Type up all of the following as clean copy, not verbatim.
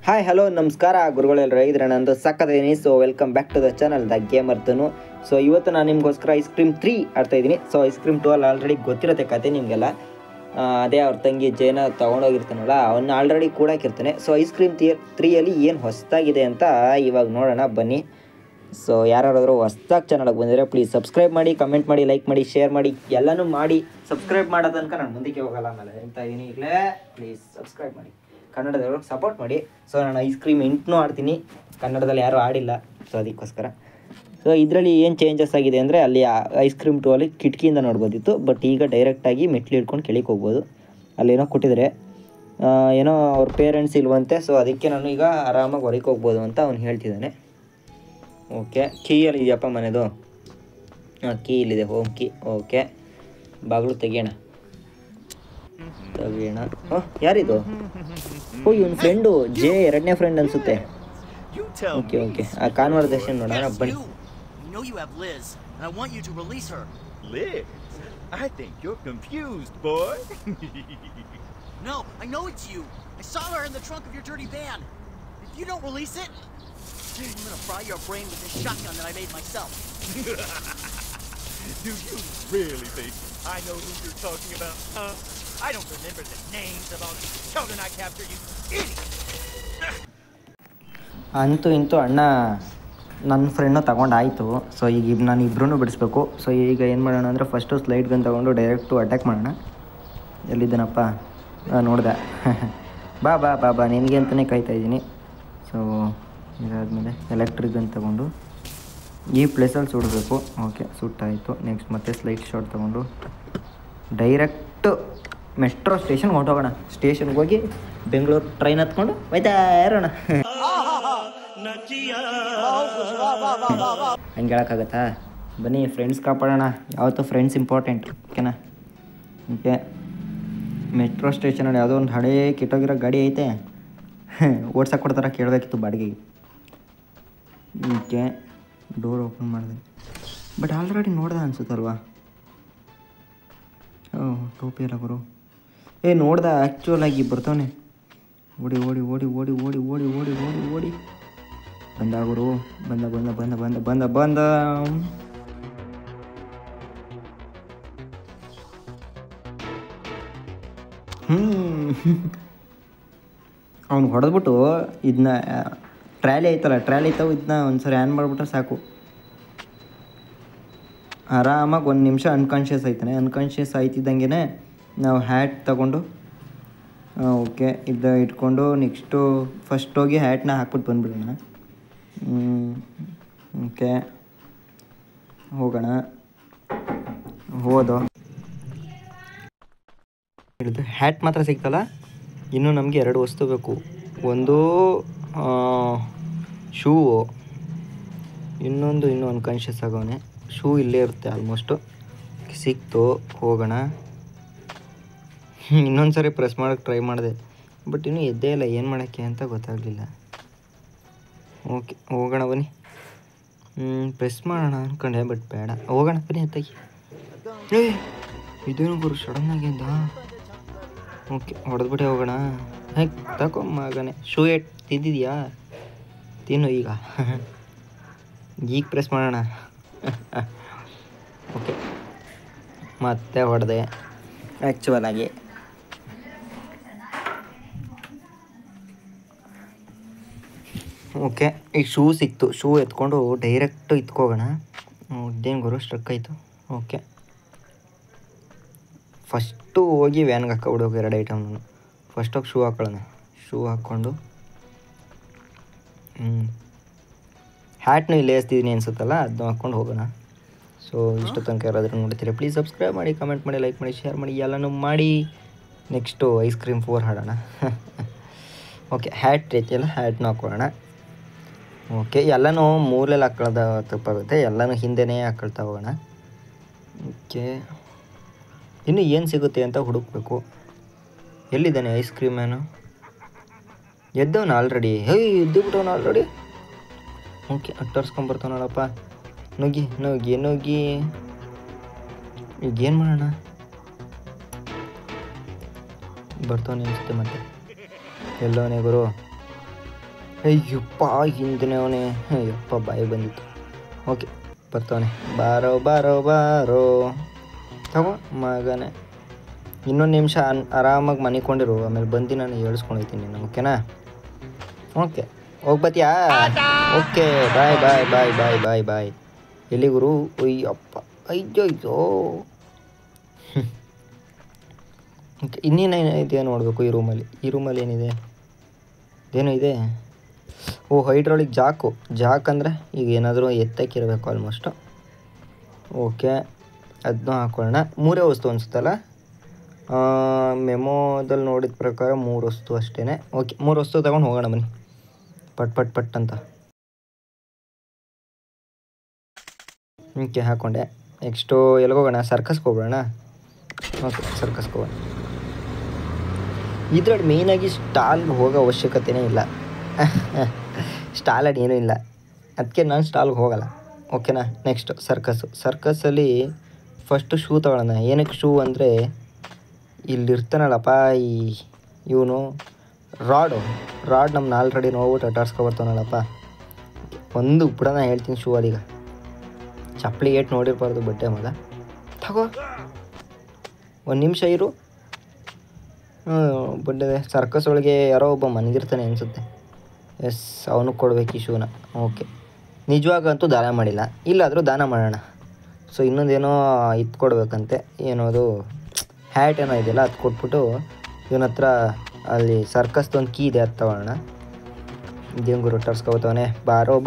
Hi hello ನಮಸ್ಕಾರ ಗುರುಗಳೆಲ್ಲರೂ ಇದ್ರೆ ನಂದು ಸಕ್ಕದಿದ್ದೀನಿ. So welcome back to the channel the ಗೇಮರ್ತನು. ಸೊ ಇವತ್ತು ನಾನು ನಿಮಗೋಸ್ಕರ ಐಸ್ ಕ್ರೀಮ್ 3 ಆಡ್ತಾ ಇದ್ದೀನಿ. ಸೊ ಐಸ್ ಕ್ರೀಮ್ 2 ಅಲ್ಲಿ ಆಲ್ರೆಡಿ ಗೊತ್ತಿರುತ್ತೆ ಕತೆ ನಿಮಗೆಲ್ಲ. ಅದೇ ಅವ್ರ ತಂಗಿ ಜೇನ ತೊಗೊಂಡೋಗಿರ್ತಾನಲ್ಲ ಅವನ್ನ ಆಲ್ರೆಡಿ ಕೂಡಾಕಿರ್ತಾನೆ. ಸೊ ಐಸ್ ಕ್ರೀಮ್ 3ಅಲ್ಲಿ ಏನು ಹೊಸದಾಗಿದೆ ಅಂತ ಇವಾಗ ನೋಡೋಣ ಬನ್ನಿ. ಸೊ ಯಾರಾದರೂ ಹೊಸ್ದಾಗಿ ಚಾನಲ್ಗೆ ಬಂದಿದ್ರೆ ಪ್ಲೀಸ್ ಸಬ್ಸ್ಕ್ರೈಬ್ ಮಾಡಿ, ಕಮೆಂಟ್ ಮಾಡಿ, ಲೈಕ್ ಮಾಡಿ, ಶೇರ್ ಮಾಡಿ, ಎಲ್ಲನೂ ಮಾಡಿ. ಸಬ್ಸ್ಕ್ರೈಬ್ ಮಾಡೋ ತನಕ ನಾನು ಮುಂದಕ್ಕೆ ಹೋಗಲ್ಲ. ಆಮೇಲೆ ಹೇಳ್ತಾ ಇದ್ದೀನಿ ಈಗಲೇ ಪ್ಲೀಸ್ ಸಬ್ಸ್ಕ್ರೈಬ್ ಮಾಡಿ, ಕನ್ನಡದವ್ರಿಗೆ ಸಪೋರ್ಟ್ ಮಾಡಿ. ಸೊ ನಾನು ಐಸ್ ಕ್ರೀಮ್ 8 ಆಡ್ತೀನಿ, ಕನ್ನಡದಲ್ಲಿ ಯಾರೂ ಆಡಿಲ್ಲ. ಸೊ ಅದಕ್ಕೋಸ್ಕರ ಸೊ ಇದರಲ್ಲಿ ಏನು ಚೇಂಜಸ್ ಆಗಿದೆ ಅಂದರೆ ಅಲ್ಲಿ ಐಸ್ ಕ್ರೀಮ್ 2 ಅಲ್ಲಿ ಕಿಟಕಿಯಿಂದ ನೋಡ್ಬೋದಿತ್ತು. ಬಟ್ ಈಗ ಡೈರೆಕ್ಟಾಗಿ ಮೆಟ್ಲು ಹಿಡ್ಕೊಂಡು ಕೆಳಗೆ ಹೋಗ್ಬೋದು. ಅಲ್ಲೇನೋ ಕೊಟ್ಟಿದ್ದಾರೆ, ಏನೋ ಅವ್ರ ಪೇರೆಂಟ್ಸ್ ಇಲ್ವಂತೆ. ಸೊ ಅದಕ್ಕೆ ನಾನು ಈಗ ಆರಾಮಾಗಿ ಹೊರಗೆ ಹೋಗ್ಬೋದು ಅಂತ ಅವ್ನು ಹೇಳ್ತಿದ್ದಾನೆ. ಓಕೆ, ಕೀಯಲ್ಲಿ ಇದೆಯಪ್ಪ ಮನೆದು. ಕೀ ಇಲ್ಲಿದೆ, ಹೋಮ್ ಕೀ. ಓಕೆ, ಬಾಗಿಲು ತೆಗಿಯೋಣ. ಯಾರಿದು? ಓ ಇವನ್ ಫ್ರೆಂಡು ಜೆ, ಎರಡನೇ ಫ್ರೆಂಡ್ ಅನ್ಸುತ್ತೆ. ಓಕೆ ಓಕೆ, ಆ ಕಾನ್ವರ್ಸೇಷನ್ ನೋಡೋಣ ಬನ್ನಿ. Liz, I think you're confused, boy. No, I know it's you. I saw her in the trunk of your dirty van. If you don't release it, I'm gonna fry your brain with this shotgun that I made myself. Do you really think I know who you're talking about, huh? I don't remember the names of all the children I captured, you idiot! ಅಂತೂ ಇಂತೂ ಅಣ್ಣ ನನ್ನ ಫ್ರೆಂಡ್ನು ತಗೊಂಡಾಯಿತು. So ಈಗ ನಾನು ಇಬ್ಬರೂ ಬಿಡಿಸ್ಬೇಕು. So ಈಗ ಏನು ಮಾಡೋಣ ಅಂದರೆ ಫಸ್ಟು ಸ್ಲೈಡ್ ಗನ್ ತೊಗೊಂಡು ಡೈರೆಕ್ಟು ಅಟ್ಯಾಕ್ ಮಾಡೋಣ. ಎಲ್ಲಿದ್ದಾನಪ್ಪ? ನೋಡಿದೆ. ಬಾ ಬಾ ಬಾ ಬಾ, ನಿನಗೆ ಅಂತಲೇ ಕಾಯ್ತಾ ಇದ್ದೀನಿ. ಸೊ ಇದಾದಮೇಲೆ ಎಲೆಕ್ಟ್ರಿಕ್ ಗನ್ ತೊಗೊಂಡು ಈ ಪ್ಲೇಸಲ್ಲಿ ಸುಡಬೇಕು. ಓಕೆ, ಸುಟ್ಟಾಯಿತು. ನೆಕ್ಸ್ಟ್ ಮತ್ತೆ ಸ್ಲೈಡ್ ಶಾಟ್ ತೊಗೊಂಡು ಡೈರೆಕ್ಟು ಮೆಟ್ರೋ ಸ್ಟೇಷನ್ಗೆ ಹೊಂಟೋಗೋಣ. ಸ್ಟೇಷನ್ಗೆ ಹೋಗಿ ಬೆಂಗಳೂರು ಟ್ರೈನ್ ಹತ್ಕೊಂಡು ಹೋಯ್ತಾ ಇರೋಣ. ಹಂಗೆ ಹೇಳೋಕ್ಕಾಗತ್ತಾ? ಬನ್ನಿ ಫ್ರೆಂಡ್ಸ್ ಕಾಪಾಡೋಣ. ಯಾವತ್ತೂ ಫ್ರೆಂಡ್ಸ್ ಇಂಪಾರ್ಟೆಂಟ್, ಓಕೆನಾ? ಓಕೆ, ಮೆಟ್ರೋ ಸ್ಟೇಷನಲ್ಲಿ ಯಾವುದೋ ಒಂದು ಹಳೇ ಕೆಟ್ಟೋಗಿರೋ ಗಾಡಿ ಐತೆ, ಓಡ್ಸಕ್ಕೆ ಕೊಡ್ತಾರ, ಕೇಳಬೇಕಿತ್ತು ಬಾಡಿಗೆಗೆ. ಓಕೆ, ಡೋರ್ ಓಪನ್ ಮಾಡಿದೆ. ಬಟ್ ಆಲ್ರೆಡಿ ನೋಡ್ದೆ ಅನ್ಸುತ್ತಲ್ವಾ? ಓಹ್, ಟೋಪಿ ಎಲ್ಲ ಗುರು. ನೋಡ್ದ ಆ್ಯಕ್ಚುಲ್ ಆಗಿ ಬರ್ತಾನೆ. ಓಡಿ ಓಡಿ ಓಡಿ ಓಡಿ ಓಡಿ ಓಡಿ ಓಡಿ ಓಡಿ ಓಡಿ ಬಂದ ಗುರು. ಬಂದ ಬಂದ ಬಂದ ಬಂದ ಬಂದ ಬಂದ ಅವ್ನು ಹೊಡೆದ್ಬಿಟ್ಟು ಇದನ್ನ ಟ್ರ್ಯಾಲಿ ಐತಲ್ಲ, ಟ್ರ್ಯಾಲಿ ತಾವು ಇದನ್ನ ಒಂದ್ಸರಿ ಆ್ಯನ್ ಮಾಡಿಬಿಟ್ರೆ ಸಾಕು. ಆರಾಮಾಗಿ 1 ನಿಮಿಷ ಅನ್ಕಾನ್ಷಿಯಸ್ ಆಯ್ತಾನೆ. ಅನ್ಕಾನ್ಷಿಯಸ್ ಆಯ್ತಿದ್ದಂಗೆ ನಾವು ಹ್ಯಾಟ್ ತಗೊಂಡು ಓಕೆ ಇದು ಇಟ್ಕೊಂಡು ನೆಕ್ಸ್ಟು ಫಸ್ಟ್ ಹೋಗಿ ಹ್ಯಾಟ್ನ ಹಾಕ್ಬಿಟ್ಟು ಬಂದುಬಿಡೋಣ. ಓಕೆ, ಹೋಗೋಣ. ಹೋದೋ ಹಿಡಿದು ಹ್ಯಾಟ್ ಮಾತ್ರ ಸಿಗ್ತಲ್ಲ. ಇನ್ನೂ ನಮಗೆ 2 ವಸ್ತು ಬೇಕು. ಒಂದು ಶೂ, ಇನ್ನೊಂದು ಇನ್ನೂ ಅನ್ಕಾನ್ಷಿಯಸ್ ಆಗೋನೆ. ಶೂ ಇಲ್ಲೇ ಇರುತ್ತೆ ಆಲ್ಮೋಸ್ಟು. ಸಿಕ್ತು, ಹೋಗೋಣ. ಇನ್ನೊಂದು ಸರಿ ಪ್ರೆಸ್ ಮಾಡೋಕ್ಕೆ ಟ್ರೈ ಮಾಡಿದೆ, ಬಟ್ ಇನ್ನೂ ಎದ್ದೇ ಇಲ್ಲ. ಏನು ಮಾಡೋಕ್ಕೆ ಅಂತ ಗೊತ್ತಾಗಲಿಲ್ಲ. ಓಕೆ, ಹೋಗೋಣ ಬನ್ನಿ. ಪ್ರೆಸ್ ಮಾಡೋಣ ಅಂದ್ಕೊಂಡೆ, ಬಟ್ ಬೇಡ. ಹೋಗೋಣ ಬನ್ನಿ ಎತ್ತಾಗಿ. ಇದೇನು ಗುರು ಸಡನ್ನಾಗಿ ಅಂತ. ಓಕೆ, ಹೊಡೆದ್ಬಿಟ್ಟೆ ಹೋಗೋಣ. ಹೇಗೆ ತಗೊಂಬಗನೆ. ಶೂ ತಿಂದಿದ್ಯಾ? ತಿನ್ನು ಈಗ. ಈಗ ಪ್ರೆಸ್ ಮಾಡೋಣ. ಓಕೆ, ಮತ್ತೆ ಹೊಡೆದೆ ಆ್ಯಕ್ಚುವಲ್ ಆಗಿ. ಓಕೆ, ಈಗ ಶೂ ಸಿಕ್ತು. ಶೂ ಎತ್ಕೊಂಡು ಡೈರೆಕ್ಟು ಇತ್ಕೋಗೋಣ. ಇದೇನು ಗುರು ಸ್ಟ್ರಕ್ ಆಯಿತು. ಓಕೆ, ಫಸ್ಟು ಹೋಗಿ ವ್ಯಾನ್ಗೆ ಹಾಕ್ಕೊಬಿಡೋಕೆ 2 ಐಟಮ್. ಫಸ್ಟ್ ಹೋಗಿ ಶೂ ಹಾಕೊಳ್ಳೋಣ. ಶೂ ಹಾಕ್ಕೊಂಡು ಹ್ಯಾಟ್ನು ಇಲ್ಲೇ ಎಸ್ತಿದ್ದೀನಿ ಅನ್ಸುತ್ತಲ್ಲ, ಅದನ್ನ ಹಾಕ್ಕೊಂಡು ಹೋಗೋಣ. ಸೊ ಇಷ್ಟು ತನಕ ಯಾರಾದರೂ ನೋಡ್ತೀರಾ ಪ್ಲೀಸ್ ಸಬ್ಸ್ಕ್ರೈಬ್ ಮಾಡಿ, ಕಮೆಂಟ್ ಮಾಡಿ, ಲೈಕ್ ಮಾಡಿ, ಶೇರ್ ಮಾಡಿ, ಎಲ್ಲನೂ ಮಾಡಿ. ನೆಕ್ಸ್ಟು ಐಸ್ ಕ್ರೀಮ್ 4 ಹಾಡೋಣ. ಓಕೆ, ಹ್ಯಾಟ್ ಐತಿಯಲ್ಲ, ಹ್ಯಾಟ್ನ ಹಾಕೊಳ್ಳೋಣ. ಓಕೆ, ಎಲ್ಲನೂ ಮೂಲೆಯಲ್ಲಿ ಹಾಕೊಳ್ಳೋದು ತಪ್ಪಾಗುತ್ತೆ, ಎಲ್ಲನೂ ಹಿಂದೆನೇ ಹಾಕೊಳ್ತಾ ಹೋಗೋಣ. ಓಕೆ, ಇನ್ನು ಏನು ಸಿಗುತ್ತೆ ಅಂತ ಹುಡುಕಬೇಕು. ಎಲ್ಲಿದ್ದಾನೆ ಐಸ್ ಕ್ರೀಮ್ ಮ್ಯಾನು? ಎದ್ದವನು ಆಲ್ರೆಡಿ. ಎದ್ದು ಬಿಟ್ಟವನು ಆಲ್ರೆಡಿ. ಓಕೆ, ಅಟ್ಟರ್ಸ್ಕೊಂಬರ್ತಾನಲ್ಲಪ್ಪ. ನುಗ್ಗಿ ನುಗ್ಗಿ ನುಗ್ಗಿ. ಈಗೇನು ಮಾಡೋಣ? ಬರ್ತಾನೆ ಅನಿಸುತ್ತೆ ಮತ್ತೆ. ಎಲ್ಲವನೇ ಗುರು? ಅಯ್ಯಪ್ಪ ಹಿಂದಿನ ಅವನೇ ಅಯ್ಯಪ್ಪ ಬಾಯಿ ಬಂದಿತ್ತು. ಓಕೆ ಬರ್ತಾವನೆ. ಬಾರೋ ಬಾರೋ ಬಾರೋ ತಗೋ ಮಗನೇ. ಇನ್ನೊಂದು ನಿಮಿಷ ಆರಾಮಾಗಿ ಮನಿಕೊಂಡಿರು, ಆಮೇಲೆ ಬಂದು ನಾನು ಹೇಳ್ಸ್ಕೊಂಡೋಗ್ತೀನಿ ನಾನು. ಓಕೆನಾ? ಓಕೆ ಹೋಗ್ಬತ್ತೀಯಾ? ಓಕೆ ಬಾಯ್ ಬಾಯ್ ಬಾಯ್ ಬಾಯ್ ಬಾಯ್ ಬಾಯ್. ಎಲ್ಲಿ ಗುರು? ಅಯ್ಯಪ್ಪ ಅಯ್ಯೋ. ಓಕೆ ಇನ್ನೇನಿದೆ ನೋಡಬೇಕು ಈ ರೂಮಲ್ಲಿ ಏನಿದೆ? ಏನೋ ಇದೆ. ಓ ಹೈಡ್ರಾಲಿಕ್ ಜಾಕ್ ಅಂದರೆ ಈಗ ಏನಾದರೂ ಎತ್ತಕ್ಕಿರಬೇಕು ಆಲ್ಮೋಸ್ಟು. ಓಕೆ ಅದನ್ನೂ ಹಾಕೊಳ್ಳೋಣ. 3 ವಸ್ತು ಅನಿಸುತ್ತಲ್ಲ, ಮೆಮೋದಲ್ಲಿ ನೋಡಿದ ಪ್ರಕಾರ 3 ವಸ್ತು ಅಷ್ಟೇ. ಓಕೆ 3 ವಸ್ತು ತಗೊಂಡು ಹೋಗೋಣ ಬನ್ನಿ, ಪಟ್ ಅಂತ. ಓಕೆ ಹಾಕ್ಕೊಂಡೆ. ನೆಕ್ಸ್ಟು ಎಲ್ಲಿಗೋಗೋಣ? ಸರ್ಕಸ್ಗೆ ಹೋಗೋಣ. ಓಕೆ ಸರ್ಕಸ್ಗೆ ಹೋಗೋಣ. ಇದ್ರಲ್ಲಿ ಮೇಯ್ನಾಗಿ ಸ್ಟಾಲ್ಗೆ ಹೋಗೋ ಅವಶ್ಯಕತೆಯೇ ಇಲ್ಲ. ಸ್ಟಾಲಲ್ಲಿ ಏನೂ ಇಲ್ಲ, ಅದಕ್ಕೆ ನಾನು ಸ್ಟಾಲ್ಗೆ ಹೋಗಲ್ಲ. ಓಕೆನಾ? ನೆಕ್ಸ್ಟು ಸರ್ಕಸ್ಸಲ್ಲಿ ಫಸ್ಟು ಶೂ ತಗೊಳ್ಳೋಣ. ಏನಕ್ಕೆ ಶೂ ಅಂದರೆ ಇಲ್ಲಿರ್ತಾನಲ್ಲಪ್ಪ ಇವನು ರಾಡ್ ನಮ್ಮನ್ನ ಆಲ್ರೆಡಿ ನೋಡ್ಬಿಟ್ಟು ಅಟಾಡ್ಸ್ಕೊಬರ್ತಾನಲ್ಲಪ್ಪ. ಒಂದು ಬಿಡೋಣ ಹೇಳ್ತೀನಿ ಶೂ ಅದೀಗ. ಚಪ್ಪಲಿ ಏಟ್ ನೋಡಿರ್ಬಾರ್ದು ಬಟ್ಟೆ ಮಗ. ತಗೋ ಒಂದು ನಿಮಿಷ ಇರು. ಬಡ್ಡೆ ಸರ್ಕಸ್ ಒಳಗೆ ಯಾರೋ ಒಬ್ಬ ಮನಗಿರ್ತಾನೆ ಅನಿಸುತ್ತೆ. ಎಸ್ ಅವನು ಕೊಡ್ಬೇಕು ಈ ಶೂನ. ಓಕೆ ನಿಜವಾಗಂತೂ ದಾನ ಮಾಡಿಲ್ಲ, ಇಲ್ಲಾದರೂ ದಾನ ಮಾಡೋಣ. ಸೊ ಇನ್ನೊಂದೇನೋ ಇದು ಕೊಡ್ಬೇಕಂತೆ, ಏನೋದು ಹ್ಯಾಟ್ ಏನೋ ಇದೆಯಲ್ಲ ಅದು ಕೊಟ್ಬಿಟ್ಟು ಇವನ ಹತ್ರ ಅಲ್ಲಿ ಸರ್ಕಸ್ದೊಂದು ಕೀ ಇದೆ, ಅದು ತಗೊಳ್ಳೋಣ. ದೇವ್ಗುರು ಟರ್ಸ್ಕೊಬತ್ತವನೆ. ಬಾರೋ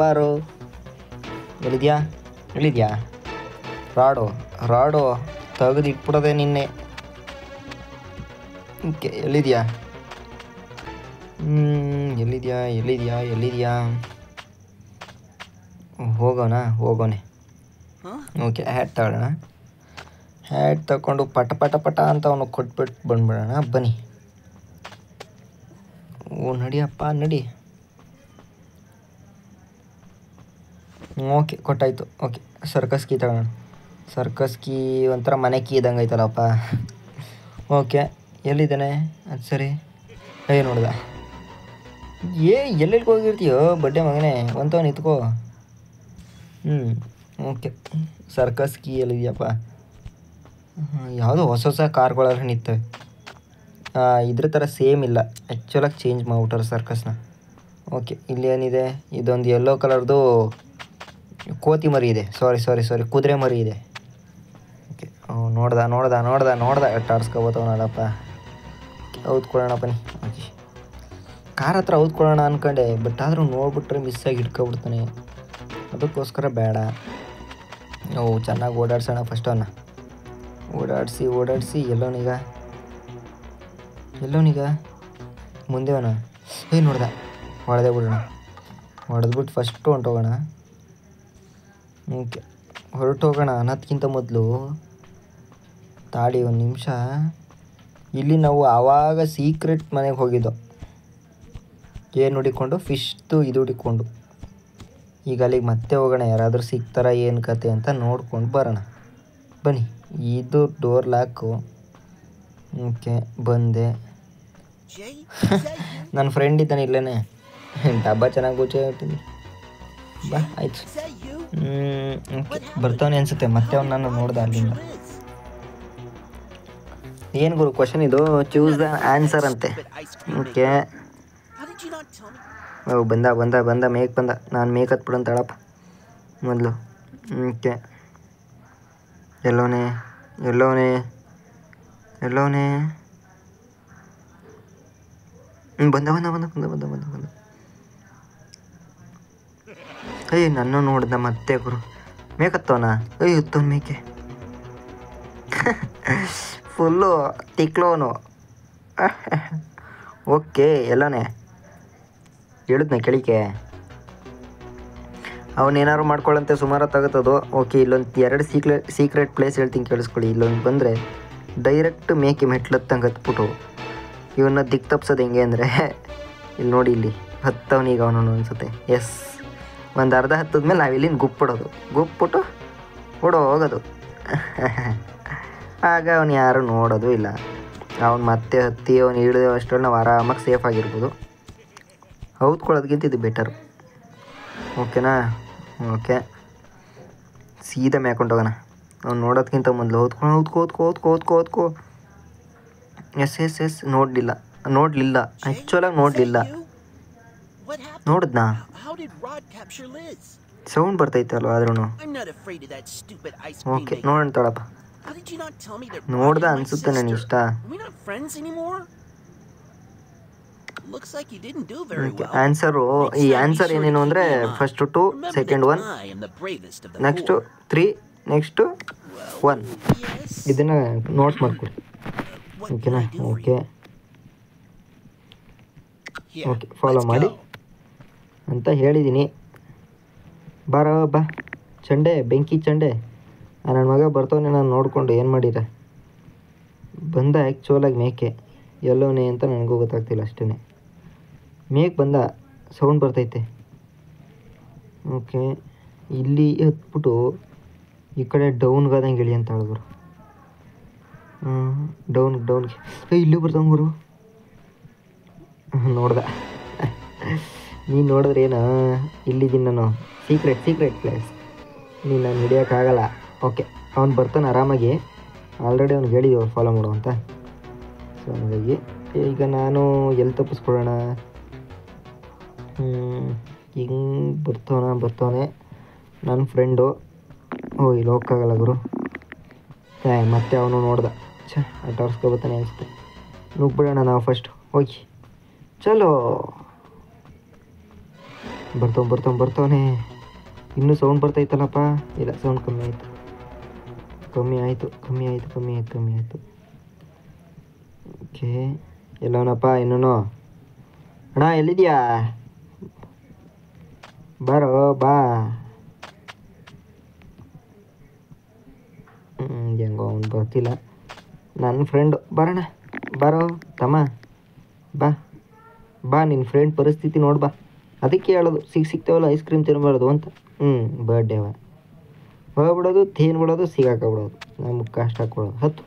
ಎಲ್ಲಿದ್ಯಾ? ರಾಡು ತೆಗೆದು ಇಟ್ಬಿಡೋದೆ ನಿನ್ನೆ. ಓಕೆ ಎಲ್ಲಿದ್ಯಾ? ಹೋಗೋನೆ. ಓಕೆ ಹ್ಯಾಟ್ ತಗೊಳ್ಳೋಣ. ಹ್ಯಾಟ್ ತಗೊಂಡು ಪಟ ಅಂತ ಅವನು ಕೊಟ್ಬಿಟ್ಟು ಬಂದ್ಬಿಡೋಣ. ಬನ್ನಿ. ಓ ನಡಿಯಪ್ಪ ನಡಿ. ಓಕೆ ಕೊಟ್ಟಾಯಿತು. ಓಕೆ ಸರ್ಕಸ್ ಕೀ ತಗೊಳ್ಳೋಣ. ಸರ್ಕಸ್ ಕೀ ಒಂಥರ ಮನೆ ಕೀ ಇದ್ದಂಗೆ ಐತಲ್ಲಪ್ಪ. ಓಕೆ ಎಲ್ಲಿದ್ದಾನೆ? ಅದು ಸರಿ. ನೋಡ್ದ ಎಲ್ಲೆಲ್ಲಿಗೆ ಹೋಗಿರ್ತೀಯೋ ಬಡ್ಡೆ ಮಗನೇ, ಒಂಥವ ನಿಂತ್ಕೋ. ಓಕೆ ಸರ್ಕಸ್ ಕೀ ಎಲ್ಲಿದೆಯಪ್ಪ? ಯಾವುದೋ ಹೊಸ ಕಾರ್ಗಳೆಲ್ಲ ನಿಂತವೆ. ಇದ್ರ ಥರ ಸೇಮ್ ಇಲ್ಲ, ಆ್ಯಕ್ಚುಲಾಗಿ ಚೇಂಜ್ ಮಾಡ್ಬಿಟ್ಟಾರೆ ಸರ್ಕಸ್ನ. ಓಕೆ ಇಲ್ಲಿ ಏನಿದೆ? ಇದೊಂದು ಯೆಲ್ಲೋ ಕಲರ್ದು ಕೋತಿ ಮರಿ ಇದೆ. ಸಾರಿ ಕುದುರೆ ಮರಿ ಇದೆ. ಓಕೆ ನೋಡ್ದ ಟಾಡ್ಸ್ಕೊಬೋತವನಲ್ಲಪ್ಪ. ಔದ್ಕೊಳ್ಳೋಣ ಬನ್ನಿ. ಓಕೆ ಕಾರ್ ಹತ್ರ ಔದ್ಕೊಳ್ಳೋಣ ಅಂದ್ಕೊಂಡೆ, ಬಟ್ ಆದರೂ ನೋಡ್ಬಿಟ್ರೆ ಮಿಸ್ಸಾಗಿ ಹಿಡ್ಕೊಬಿಡ್ತಾನೆ, ಅದಕ್ಕೋಸ್ಕರ ಬೇಡ. ಚೆನ್ನಾಗಿ ಓಡಾಡ್ಸೋಣ ಫಸ್ಟ್ ಅವನ್ನ. ಓಡಾಡಿಸಿ ಎಲ್ಲೋನೀಗ ಮುಂದೆ ಅವನ. ನೋಡ್ದ ಹೊಡೆದೇ ಬಿಡೋಣ. ಹೊಡೆದ್ಬಿಟ್ಟು ಫಸ್ಟು ಹೊಂಟೋಗೋಣ. ಓಕೆ ಹೊರಟೋಗೋಣ ಅನ್ನೋದಕ್ಕಿಂತ ಮೊದಲು ತಾಡಿ ಒಂದು ನಿಮಿಷ. ಇಲ್ಲಿ ನಾವು ಆವಾಗ ಸೀಕ್ರೆಟ್ ಮನೆಗೆ ಹೋಗಿದ್ದೋ, ಏನು ಹುಡಿಕೊಂಡು ಫಿಶ್ದು ಇದು ಹುಡಿಕೊಂಡು. ಈಗ ಅಲ್ಲಿಗೆ ಮತ್ತೆ ಹೋಗೋಣ, ಯಾರಾದರೂ ಸಿಗ್ತಾರ ಏನು ಕತೆ ಅಂತ ನೋಡ್ಕೊಂಡು ಬರೋಣ ಬನ್ನಿ. ಇದು ಡೋರ್ ಲಾಕು. ಓಕೆ ಬಂದೆ. ನನ್ನ ಫ್ರೆಂಡ್ ಇದ್ದಾನೆ ಇಲ್ಲೇ, ಡಬ್ಬ ಚೆನ್ನಾಗಿ ಗುಚ್ಚೆ ಇರ್ತೀನಿ. ಬಾ ಆಯ್ತು. ಓಕೆ ಬರ್ತಾವನೆ ಅನಿಸುತ್ತೆ. ಮತ್ತೆ ಅವ್ನು ನಾನು ನೋಡ್ದೆ ಅಲ್ಲಿಂದ. ಏನು ಗುರು ಕ್ವಶನ್ ಇದು? ಚೂಸ್ ದ ಆನ್ಸರ್ ಅಂತೆ. ಓಕೆ ಬಂದ ಮೇಕ್ ಬಂದ. ನಾನು ಮೇಕ್ ಹತ್ಬಿಡಂತ ಹೇಳಪ್ಪ ಮೊದಲು. ಓಕೆ ಎಲ್ಲೋನೆ ಬಂದ. ನನ್ನ ನೋಡ್ದ ಮತ್ತೆ ಗುರು. ಮೇಕತ್ತವನ ಹತ್ತವನು ಮೇಕೆ ಫುಲ್ಲು ತಿಕ್ಲೋನು. ಓಕೆ ಎಲ್ಲೋನೆ ಹೇಳಿದ್ನ ಕೆಳಿಕೆ. ಅವನೇನಾದ್ರು ಮಾಡ್ಕೊಳ್ಳಂತೆ ಸುಮಾರು ತಗೋತದು. ಓಕೆ ಇಲ್ಲೊಂದು 2 ಸೀಕ್ರೆಟ್ ಪ್ಲೇಸ್ ಹೇಳ್ತೀನಿ ಕೇಳಿಸ್ಕೊಳ್ಳಿ. ಇಲ್ಲೊಂದು ಬಂದರೆ ಡೈರೆಕ್ಟ್ ಮೇಕೆ ಮೆಟ್ಲತ್ತಂಗೆ ಹತ್ಬಿಟ್ಟು ಇವನ್ನ ದಿಕ್ ತಪ್ಸೋದು ಹೆಂಗೆ ಅಂದರೆ, ಇಲ್ಲಿ ನೋಡಿ ಇಲ್ಲಿ ಹತ್ತವನೀಗ ಅವನು ಅನಿಸುತ್ತೆ. ಎಸ್ ಒಂದು ಅರ್ಧ ಹತ್ತದ್ಮೇಲೆ ನಾವಿಲ್ಲಿಂದ ಗುಪ್ಪಿಬಿಟ್ಟು ಹೋಗೋದು. ಆಗ ಅವನು ಯಾರು ನೋಡೋದು ಇಲ್ಲ. ಅವ್ನು ಮತ್ತೆ ಹತ್ತಿ ಅವ್ನು ಹಿಡಿದು ಅಷ್ಟರಲ್ಲಿ ನಾವು ಆರಾಮಾಗಿ ಸೇಫ್ ಆಗಿರ್ಬೋದು. ಹೌದ್ಕೊಳ್ಳೋದಕ್ಕಿಂತ ಇದು ಬೆಟರು. ಓಕೆನಾ? ಓಕೆ, ಸೀದಾ ಮ್ಯಾಕೊಂಡೋಗೋಣ. ಅವ್ನು ನೋಡೋದಕ್ಕಿಂತ ಮೊದಲು ಓದ್ಕೋ. ಎಸ್ ನೋಡಲಿಲ್ಲ ಆ್ಯಕ್ಚುಲಾಗಿ ನೋಡಲಿಲ್ಲ. What happened? ನೋಡಿದ್ನಾ? How did Rod capture Liz? Sound ಬರ್ತೈತೆ ಅಲ್ವ ಆದ್ರೂ. I'm not afraid of that stupid ice cream okay, maker. ನೋಡೋಣ ತಳಪ್ಪ. How did you not tell me that ನೋಡ್ದ Rod and my ಅನ್ಸುತ್ತೆ ನನಗೆ sister? ಇಷ್ಟ. Are we not friends anymore? Looks like you didn't do very well. Answer ಈ answer ಏನೇನು ಅಂದರೆ first 2, second 1, I am the bravest of the next 3, next 1. Yes. ಇದನ್ನು note ಮಾಡ್ಕೊಡಿ. What can ಓಕೆನಾ? I do for okay you? Here, okay, follow let's ಮಾಡಿ go. ಅಂತ ಹೇಳಿದ್ದೀನಿ. ಬಾ ಚಂಡೆ, ಬೆಂಕಿ ಚಂಡೆ. ನನ್ನ ಮಗ ಬರ್ತವನೆ, ನಾನು ನೋಡಿಕೊಂಡು ಏನು ಮಾಡಿರ ಬಂದ. ಆ್ಯಕ್ಚುಲಾಗಿ ಮೇಕೆ ಎಲ್ಲೋನೆ ಅಂತ ನನಗೂ ಗೊತ್ತಾಗ್ತಿಲ್ಲ ಅಷ್ಟೇ. ಮೇಕೆ ಬಂದ, ಸೌಂಡ್ ಬರ್ತೈತೆ. ಓಕೆ, ಇಲ್ಲಿ ಹತ್ಬಿಟ್ಟು ಈ ಕಡೆ ಡೌನ್ಗಾದಂಗೆ ಇಳಿ ಅಂತ ಹೇಳಿದ್ರು. ಡೌನ್ಗೆ ಇಲ್ಲೂ ಬರ್ತಾವ ಗುರು. ನೋಡ್ದ ನೀನು ನೋಡಿದ್ರೆ ಏನು, ಇಲ್ಲಿದ್ದೀನಿ ನಾನು. ಸೀಕ್ರೆಟ್ ಪ್ಲೇಸ್, ನೀನು ನಾನು ಹಿಡಿಯೋಕ್ಕಾಗಲ್ಲ. ಓಕೆ, ಅವ್ನು ಬರ್ತಾನೆ ಆರಾಮಾಗಿ. ಆಲ್ರೆಡಿ ಅವ್ನಿಗೆ ಹೇಳಿದ್ವಿ ಅವ್ರು ಫಾಲೋ ಮಾಡು ಅಂತ. ಸೊ ಹಾಗಾಗಿ ಈಗ ನಾನು ಎಲ್ಲಿ ತಪ್ಪಿಸ್ಕೊಳ್ಳೋಣ? ಹಿಂಗೆ ಬರ್ತಾನೆ ನನ್ನ ಫ್ರೆಂಡು. ಇಲ್ಲಿ ಹೋಗೋಕ್ಕಾಗಲ್ಲ ಗುರು. ಮತ್ತೆ ಅವನು ನೋಡ್ದ, ಆಟ ಆಡ್ಸ್ಕೊಬತ್ತಾನೆ ಅನಿಸುತ್ತೆ. ನುಗ್ಬಿಡೋಣ ನಾವು ಫಸ್ಟ್ ಹೋಗಿ. ಚಲೋ, ಬರ್ತಾವನೆ. ಇನ್ನೂ ಸೌಂಡ್ ಬರ್ತೈತಲ್ಲಪ್ಪ. ಇಲ್ಲ, ಸೌಂಡ್ ಕಮ್ಮಿ ಆಯಿತು. ಓಕೆ, ಎಲ್ಲವನಪ್ಪ ಇನ್ನೂ? ಅಣ್ಣ ಎಲ್ಲಿದೆಯಾ? ಬಾ. ಹೆಂಗೋ ಅವ್ನು ಬರ್ತಿಲ್ಲ. ನನ್ನ ಫ್ರೆಂಡು ಬರೋ ತಮ್ಮ, ಬಾ ನಿನ್ನ ಫ್ರೆಂಡ್ ಪರಿಸ್ಥಿತಿ ನೋಡಿ ಬಾ. ಅದಕ್ಕೆ ಹೇಳೋದು ಸಿಗ್ತೇವಲ್ಲ ಐಸ್ ಕ್ರೀಮ್ ತಿನ್ನಬಾರ್ದು ಅಂತ. ಬರ್ಡೇ ಹೋಗ್ಬಿಡೋದು, ತಿನ್ಬಿಡೋದು, ಸಿಗಾಕಬಿಡೋದು, ನಮ್ಗೆ ಕಷ್ಟ ಹಾಕ್ಬಿಡೋದು. ಹತ್ತು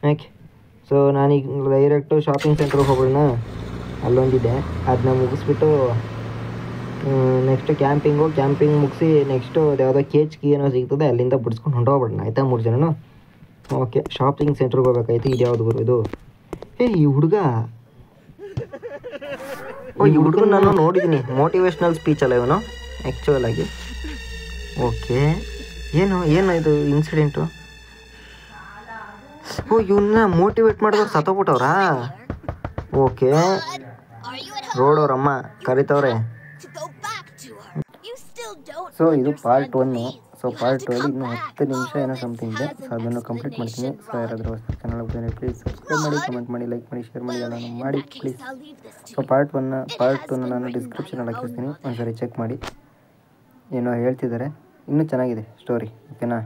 ಯಾಕೆ? ಸೊ ನಾನೀಗ ಡೈರೆಕ್ಟು ಶಾಪಿಂಗ್ ಸೆಂಟ್ರಿಗೆ ಹೋಗ್ಬಿಡೋಣ. ಅಲ್ಲೊಂದಿದೆ, ಅದನ್ನ ಮುಗಿಸ್ಬಿಟ್ಟು ನೆಕ್ಸ್ಟ್ ಕ್ಯಾಂಪಿಂಗ್ ಮುಗಿಸಿ ನೆಕ್ಸ್ಟು ಯಾವುದೋ ಕೇಚ್ಗೆ ಏನೋ ಸಿಗ್ತದೆ ಅಲ್ಲಿಂದ ಬಿಡಿಸ್ಕೊಂಡು ಹೊಂಟೋಗ್ಬಿಡೋಣ. ಆಯಿತಾ? 3 ಜನನು. ಓಕೆ, ಶಾಪಿಂಗ್ ಸೆಂಟ್ರಿಗೆ ಹೋಗ್ಬೇಕಾಯ್ತು. ಇದು ಯಾವುದು ಗುರು ಇದು? ಈ ಹುಡುಗ ಈ ಹುಡುಗನ ನಾನು ನೋಡಿದ್ದೀನಿ. ಮೋಟಿವೇಶ್ನಲ್ ಸ್ಪೀಚ್ ಅಲ್ಲ ಇವನು ಆ್ಯಕ್ಚುಲಾಗಿ. ಓಕೆ, ಏನು ಇದು ಇನ್ಸಿಡೆಂಟು? ಇವನ್ನ ಮೋಟಿವೇಟ್ ಮಾಡಿದವ್ರು ಸತ್ತೋಗ್ಬಿಟ್ಟವ್ರಾ? ಓಕೆ, ರೋಡವ್ರಮ್ಮ ಕರಿತವ್ರೆ. ಸೊ ಇದು ಪಾರ್ಟ್ 1. ಸೊ ಪಾರ್ಟ್ 2 ಅಲ್ಲಿ ಇನ್ನೂ 10 ನಿಮಿಷ ಏನೋ ಸಮಥಿಂಗ್ ಇದೆ. ಸೊ ಅದನ್ನು ಕಂಪ್ಲೀಟ್ ಮಾಡ್ತೀನಿ. ಸೊ ಯಾರಾದರೂ ಚಾನಲ್ ಬಂದರೆ ಪ್ಲೀಸ್ ಸಬ್ಸ್ಕ್ರೈಬ್ ಮಾಡಿ, ಕಮೆಂಟ್ ಮಾಡಿ, ಲೈಕ್ ಮಾಡಿ, ಶೇರ್ ಮಾಡಿ, ಎಲ್ಲನೂ ಮಾಡಿ ಪ್ಲೀಸ್. ಸೊ ಪಾರ್ಟ್ 2 ನಾನು ಡಿಸ್ಕ್ರಿಪ್ಷನಲ್ಲಿ ಹಾಕಿರ್ತೀನಿ, ಒಂದ್ಸರಿ ಚೆಕ್ ಮಾಡಿ. ಏನೋ ಹೇಳ್ತಿದ್ದಾರೆ. ಇನ್ನೂ ಚೆನ್ನಾಗಿದೆ ಸ್ಟೋರಿ. ಓಕೆನಾ?